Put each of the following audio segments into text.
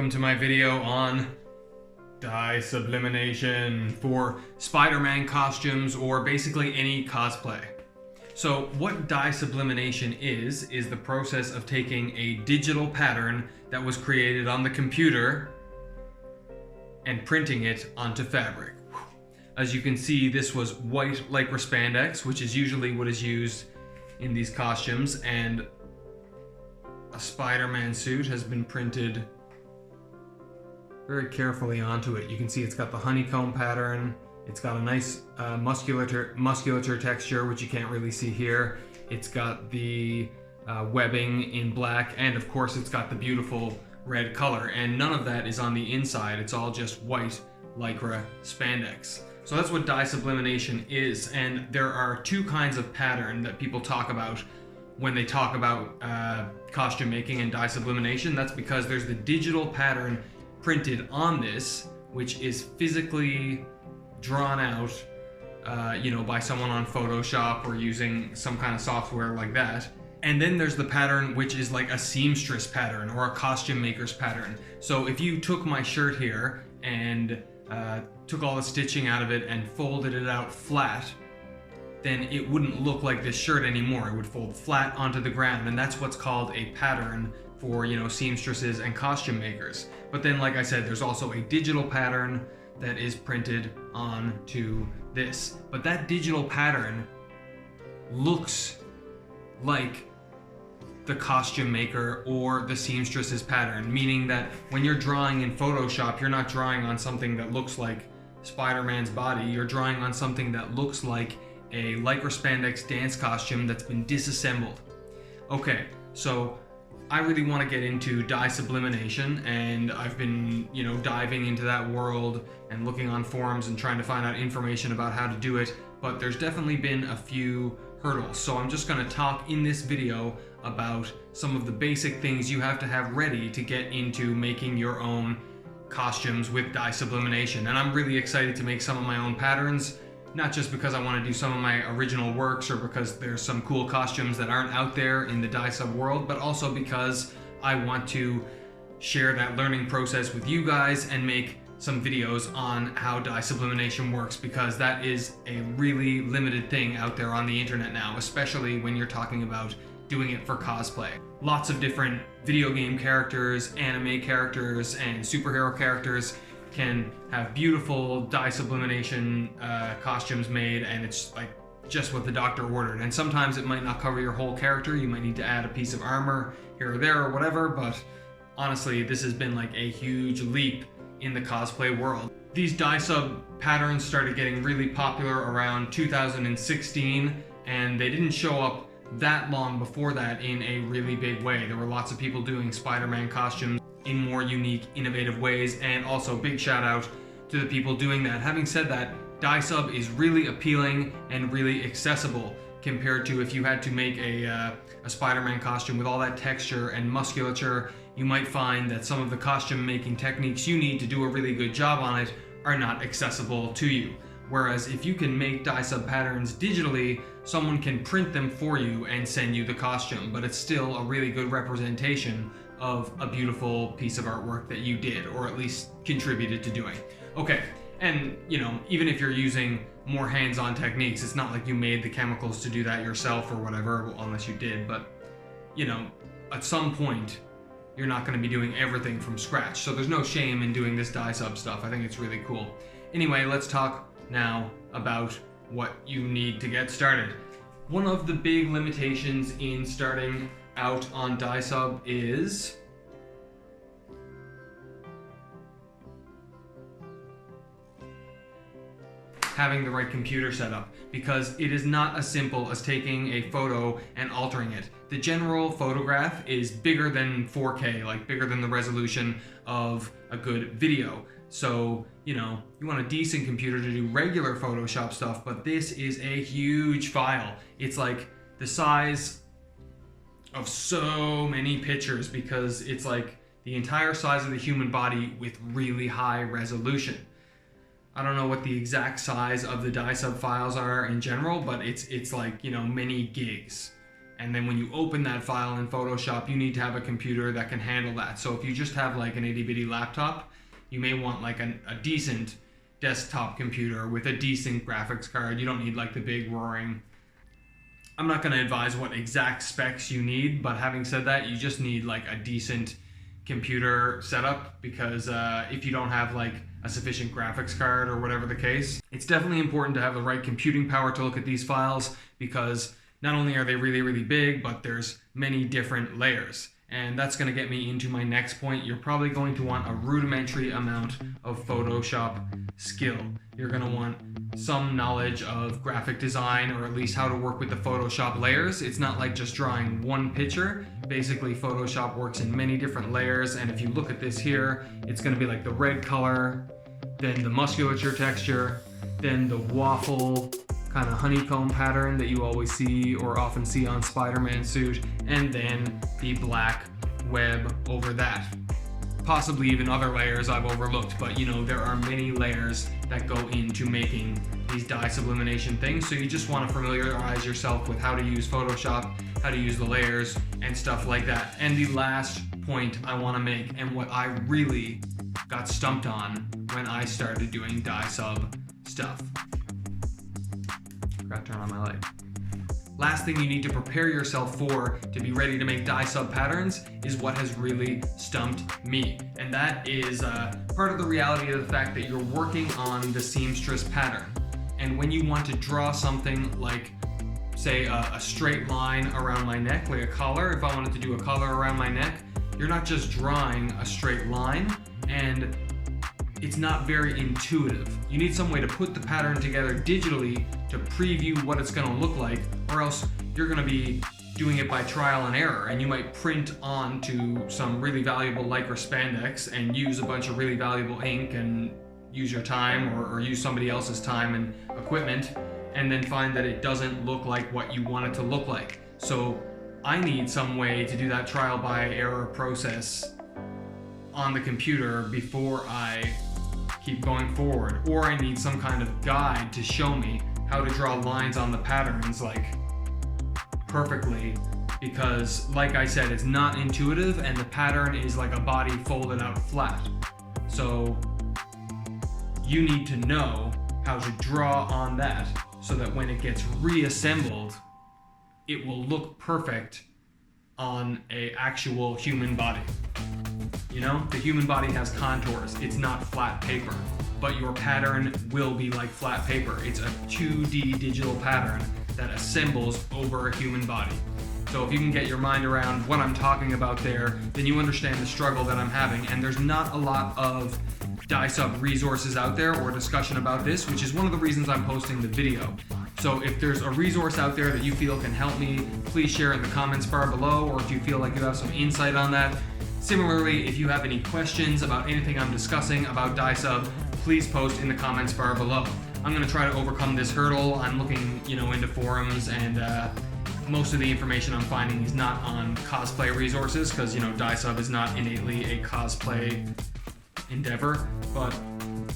welcome to my video on Dye Sublimination for Spider-Man costumes or basically any cosplay. So what Dye Sublimination is the process of taking a digital pattern that was created on the computer and printing it onto fabric. As you can see, this was white lycra spandex, which is usually what is used in these costumes, and a Spider-Man suit has been printed very carefully onto it. You can see it's got the honeycomb pattern. It's got a nice musculature texture, which you can't really see here. It's got the webbing in black, and of course it's got the beautiful red color, and none of that is on the inside. It's all just white lycra spandex. So that's what dye sublimation is, and there are two kinds of pattern that people talk about when they talk about costume making and dye sublimation. That's because there's the digital pattern printed on this, which is physically drawn out by someone on Photoshop or using some kind of software like that. And then there's the pattern which is like a seamstress pattern or a costume maker's pattern. So if you took my shirt here and took all the stitching out of it and folded it out flat, then it wouldn't look like this shirt anymore. It would fold flat onto the ground, and that's what's called a pattern for, seamstresses and costume makers. But then, like I said, there's also a digital pattern that is printed onto this. But that digital pattern looks like the costume maker or the seamstress's pattern, meaning that when you're drawing in Photoshop, you're not drawing on something that looks like Spider-Man's body. You're drawing on something that looks like a lycra spandex dance costume that's been disassembled. Okay, so I really want to get into dye sublimation, and I've been, diving into that world and looking on forums and trying to find out information about how to do it, but there's definitely been a few hurdles. So I'm just going to talk in this video about some of the basic things you have to have ready to get into making your own costumes with dye sublimation. And I'm really excited to make some of my own patterns, not just because I want to do some of my original works or because there's some cool costumes that aren't out there in the dye sub world, but also because I want to share that learning process with you guys and make some videos on how dye sublimation works, because that is a really limited thing out there on the internet now, especially when you're talking about doing it for cosplay. Lots of different video game characters, anime characters, and superhero characters can have beautiful dye sublimation costumes made, and it's like just what the doctor ordered. And sometimes it might not cover your whole character. You might need to add a piece of armor here or there or whatever, but honestly, this has been like a huge leap in the cosplay world. These dye sub patterns started getting really popular around 2016, and they didn't show up that long before that in a really big way. There were lots of people doing Spider-Man costumes in more unique, innovative ways, and also big shout out to the people doing that. Having said that, dye sub is really appealing and really accessible compared to if you had to make a Spider-Man costume with all that texture and musculature. You might find that some of the costume making techniques you need to do a really good job on it are not accessible to you. Whereas if you can make dye sub patterns digitally, someone can print them for you and send you the costume, but it's still a really good representation of a beautiful piece of artwork that you did, or at least contributed to doing. Okay, and even if you're using more hands-on techniques, it's not like you made the chemicals to do that yourself or whatever, unless you did, but at some point, you're not going to be doing everything from scratch. So there's no shame in doing this dye sub stuff. I think it's really cool. Anyway, let's talk now about what you need to get started. One of the big limitations in starting out on dye sub is having the right computer setup, because it is not as simple as taking a photo and altering it. The general photograph is bigger than 4K, like bigger than the resolution of a good video. So, you want a decent computer to do regular Photoshop stuff, but this is a huge file. It's like the size of so many pictures, because it's like the entire size of the human body with really high resolution. I don't know what the exact size of the dye sub files are in general, but it's like, many gigs. And then when you open that file in Photoshop, you need to have a computer that can handle that. So if you just have like an itty bitty laptop, you may want like a decent desktop computer with a decent graphics card. You don't need like the big roaring. I'm not going to advise what exact specs you need, but having said that, you just need like a decent computer setup, because if you don't have like a sufficient graphics card or whatever the case, it's definitely important to have the right computing power to look at these files, because not only are they really, really big, but there's many different layers. And that's going to get me into my next point. You're probably going to want a rudimentary amount of Photoshop skill. You're going to want some knowledge of graphic design, or at least how to work with the Photoshop layers. It's not like just drawing one picture. Basically, Photoshop works in many different layers, and if you look at this here, it's going to be like the red color, then the musculature texture, then the waffle kind of honeycomb pattern that you always see or often see on Spider-Man suit, and then the black web over that. Possibly even other layers I've overlooked, but you know, there are many layers that go into making these dye sublimation things, so you just want to familiarize yourself with how to use Photoshop, how to use the layers, and stuff like that. And the last point I want to make, and what I really got stumped on when I started doing dye sub stuff. Forgot to turn on my light. Last thing you need to prepare yourself for to be ready to make dye sub patterns is what has really stumped me. And that is part of the reality of the fact that you're working on the seamstress pattern. And when you want to draw something like, say, a straight line around my neck, like a collar, if I wanted to do a collar around my neck, you're not just drawing a straight line, and it's not very intuitive. You need some way to put the pattern together digitally to preview what it's going to look like, or else you're going to be doing it by trial and error, and you might print onto some really valuable lycra spandex and use a bunch of really valuable ink and use your time or use somebody else's time and equipment, and then find that it doesn't look like what you want it to look like. So I need some way to do that trial by error process on the computer before I keep going forward, or I need some kind of guide to show me how to draw lines on the patterns like perfectly, because like I said, it's not intuitive and the pattern is like a body folded out flat. So you need to know how to draw on that so that when it gets reassembled, it will look perfect on an actual human body. You know, the human body has contours. It's not flat paper, but your pattern will be like flat paper. It's a 2D digital pattern that assembles over a human body. So if you can get your mind around what I'm talking about there, then you understand the struggle that I'm having. And there's not a lot of dye sub resources out there or discussion about this, which is one of the reasons I'm posting the video. So if there's a resource out there that you feel can help me, please share in the comments bar below, or if you feel like you have some insight on that. Similarly, if you have any questions about anything I'm discussing about dye sub, please post in the comments bar below. I'm going to try to overcome this hurdle. I'm looking, into forums, and most of the information I'm finding is not on cosplay resources, because, dye sub is not innately a cosplay endeavor, but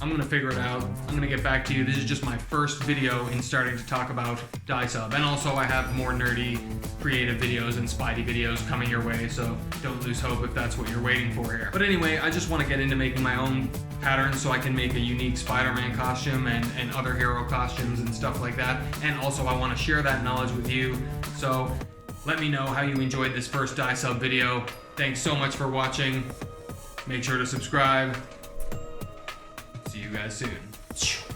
I'm going to figure it out. I'm going to get back to you. This is just my first video in starting to talk about dye sub, and also I have more nerdy creative videos and Spidey videos coming your way, so don't lose hope if that's what you're waiting for here. But anyway, I just want to get into making my own patterns so I can make a unique Spider-Man costume and other hero costumes and stuff like that, and also I want to share that knowledge with you. So let me know how you enjoyed this first dye sub video. Thanks so much for watching. Make sure to subscribe. See you guys soon.